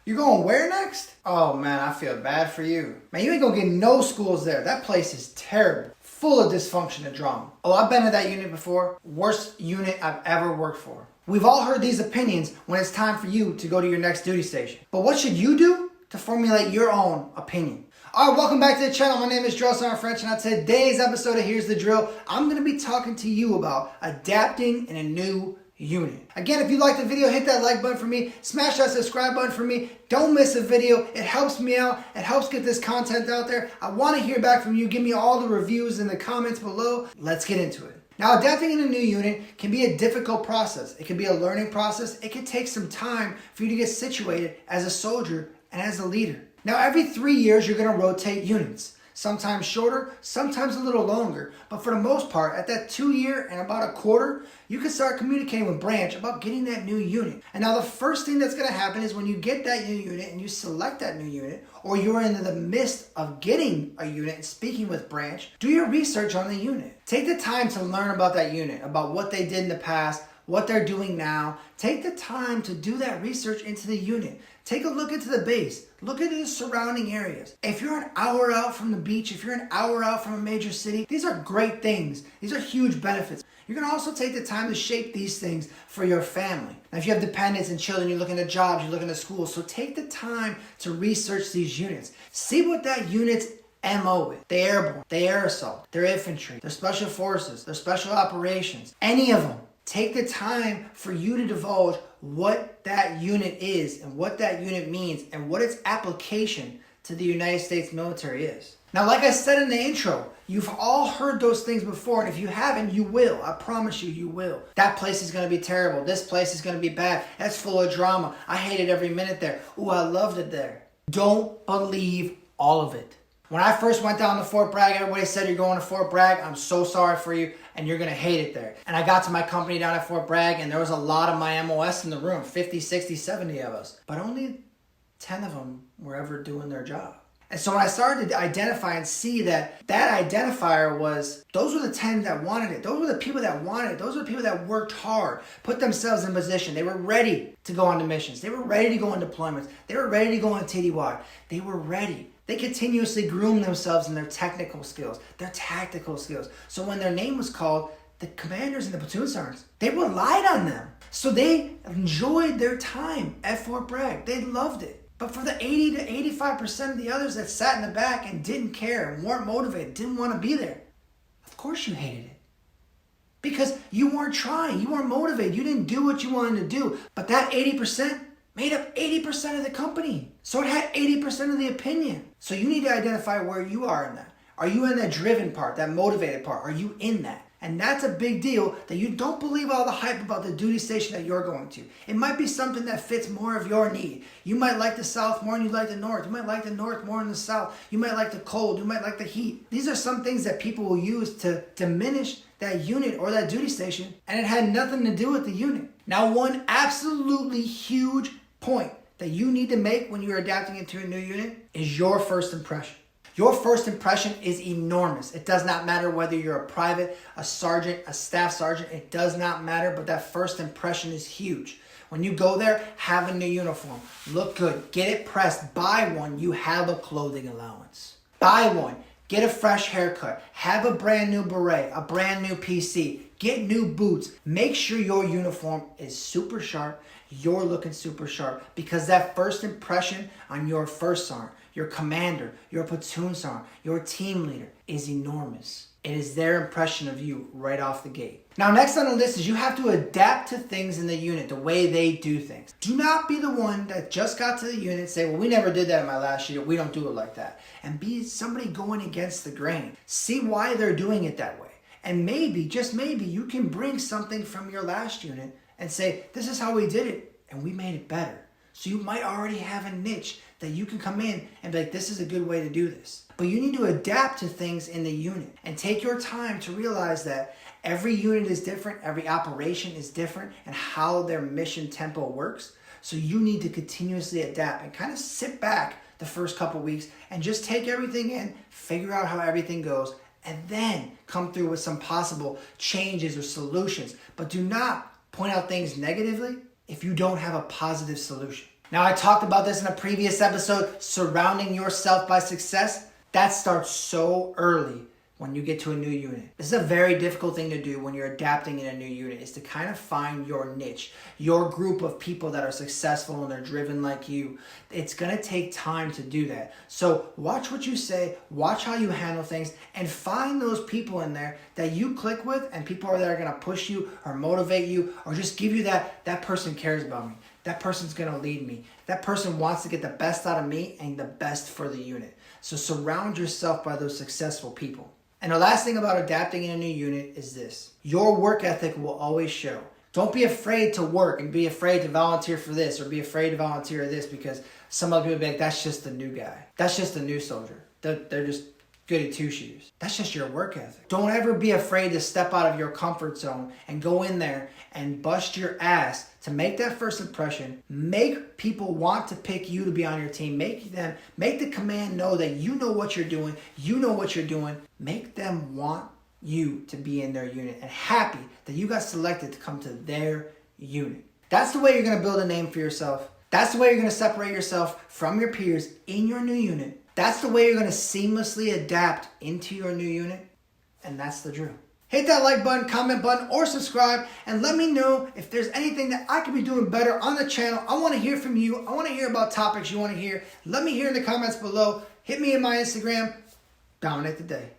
You going where next? Oh man, I feel bad for you. Man, you ain't gonna get no schools there. That place is terrible. Full of dysfunction and drama. Oh, I've been to that unit before. Worst unit I've ever worked for. We've all heard these opinions when it's time for you to go to your next duty station. But what should you do to formulate your own opinion? Alright, welcome back to the channel. My name is Drill Sergeant French, and on today's episode of Here's the Drill, I'm going to be talking to you about adapting in a new unit. Again, if you like the video, hit that like button for me, smash that subscribe button for me. Don't miss a video. It helps me out. It helps get this content out there. I want to hear back from you. Give me all the reviews in the comments below. Let's get into it. Now, adapting in a new unit can be a difficult process. It can be a learning process. It can take some time for you to get situated as a soldier and as a leader. Now, every 3 years, you're going to rotate units. Sometimes shorter, sometimes a little longer. But for the most part, at that 2 year and about a quarter, you can start communicating with branch about getting that new unit. And now the first thing that's going to happen is when you get that new unit and you select that new unit, or you're in the midst of getting a unit and speaking with branch, do your research on the unit. Take the time to learn about that unit, about what they did in the past, what they're doing now. Take the time to do that research into the unit. Take a look into the base. Look at the surrounding areas. If you're an hour out from the beach, if you're an hour out from a major city, these are great things. These are huge benefits. You're going to also take the time to shape these things for your family. Now, if you have dependents and children, you're looking at jobs, you're looking at schools. So take the time to research these units. See what that unit's MO is. The airborne, the air assault, their infantry, their special forces, their special operations, any of them. Take the time for you to divulge what that unit is and what that unit means and what its application to the United States military is. Now, like I said in the intro, you've all heard those things before, and if you haven't, you will. I promise you, you will. That place is going to be terrible. This place is going to be bad. That's full of drama. I hated every minute there. Ooh, I loved it there. Don't believe all of it. When I first went down to Fort Bragg, everybody said, you're going to Fort Bragg. I'm so sorry for you, and you're going to hate it there. And I got to my company down at Fort Bragg, and there was a lot of my MOS in the room, 50, 60, 70 of us. But only 10 of them were ever doing their job. And so when I started to identify and see that identifier was, those were the 10 that wanted it. Those were the people that wanted it. Those were the people that worked hard, put themselves in position. They were ready to go on to missions. They were ready to go on deployments. They were ready to go on TDY. They were ready. They continuously groomed themselves in their technical skills, their tactical skills. So when their name was called, the commanders and the platoon sergeants, they relied on them. So they enjoyed their time at Fort Bragg. They loved it. But for the 80 to 85% of the others that sat in the back and didn't care and weren't motivated, didn't want to be there, of course you hated it. Because you weren't trying, you weren't motivated, you didn't do what you wanted to do. But that 80% made up 80% of the company. So it had 80% of the opinion. So you need to identify where you are in that. Are you in that driven part, that motivated part? Are you in that? And that's a big deal, that you don't believe all the hype about the duty station that you're going to. It might be something that fits more of your need. You might like the South more than you like the North. You might like the North more than the South. You might like the cold. You might like the heat. These are some things that people will use to diminish that unit or that duty station, and it had nothing to do with the unit. Now, one absolutely huge point that you need to make when you're adapting into a new unit is your first impression. Your first impression is enormous. It does not matter whether you're a private, a sergeant, a staff sergeant. It does not matter, but that first impression is huge. When you go there, have a new uniform. Look good. Get it pressed. Buy one. You have a clothing allowance. Buy one. Get a fresh haircut. Have a brand new beret, a brand new PC. Get new boots. Make sure your uniform is super sharp. You're looking super sharp, because that first impression on your first sergeant, your commander, your platoon sergeant, your team leader is enormous. It is their impression of you right off the gate. Now, next on the list is you have to adapt to things in the unit, the way they do things. Do not be the one that just got to the unit and say, well, we never did that in my last year. We don't do it like that. And be somebody going against the grain. See why they're doing it that way. And maybe, just maybe, you can bring something from your last unit and say, this is how we did it, and we made it better. So you might already have a niche that you can come in and be like, this is a good way to do this. But you need to adapt to things in the unit and take your time to realize that every unit is different, every operation is different, and how their mission tempo works. So you need to continuously adapt and kind of sit back the first couple weeks and just take everything in, figure out how everything goes, and then come through with some possible changes or solutions. But do not point out things negatively if you don't have a positive solution. Now, I talked about this in a previous episode, surrounding yourself by success. That starts so early when you get to a new unit. This is a very difficult thing to do when you're adapting in a new unit, is to kind of find your niche, your group of people that are successful and they're driven like you. It's gonna take time to do that. So watch what you say, watch how you handle things, and find those people in there that you click with, and people that are gonna push you or motivate you or just give you that person cares about me. That person's gonna lead me. That person wants to get the best out of me and the best for the unit. So surround yourself by those successful people. And the last thing about adapting in a new unit is this. Your work ethic will always show. Don't be afraid to work and be afraid to volunteer for this or be afraid to volunteer this, because some other people will be like, that's just the new guy. That's just the new soldier. They're just goody two-shoes. That's just your work ethic. Don't ever be afraid to step out of your comfort zone and go in there and bust your ass to make that first impression. Make people want to pick you to be on your team. Make the command know that you know what you're doing. You know what you're doing. Make them want you to be in their unit and happy that you got selected to come to their unit. That's the way you're going to build a name for yourself. That's the way you're going to separate yourself from your peers in your new unit. That's the way you're going to seamlessly adapt into your new unit. And that's the drill. Hit that like button, comment button, or subscribe, and let me know if there's anything that I could be doing better on the channel. I want to hear from you. I want to hear about topics you want to hear. Let me hear in the comments below. Hit me in my Instagram. Dominate the day.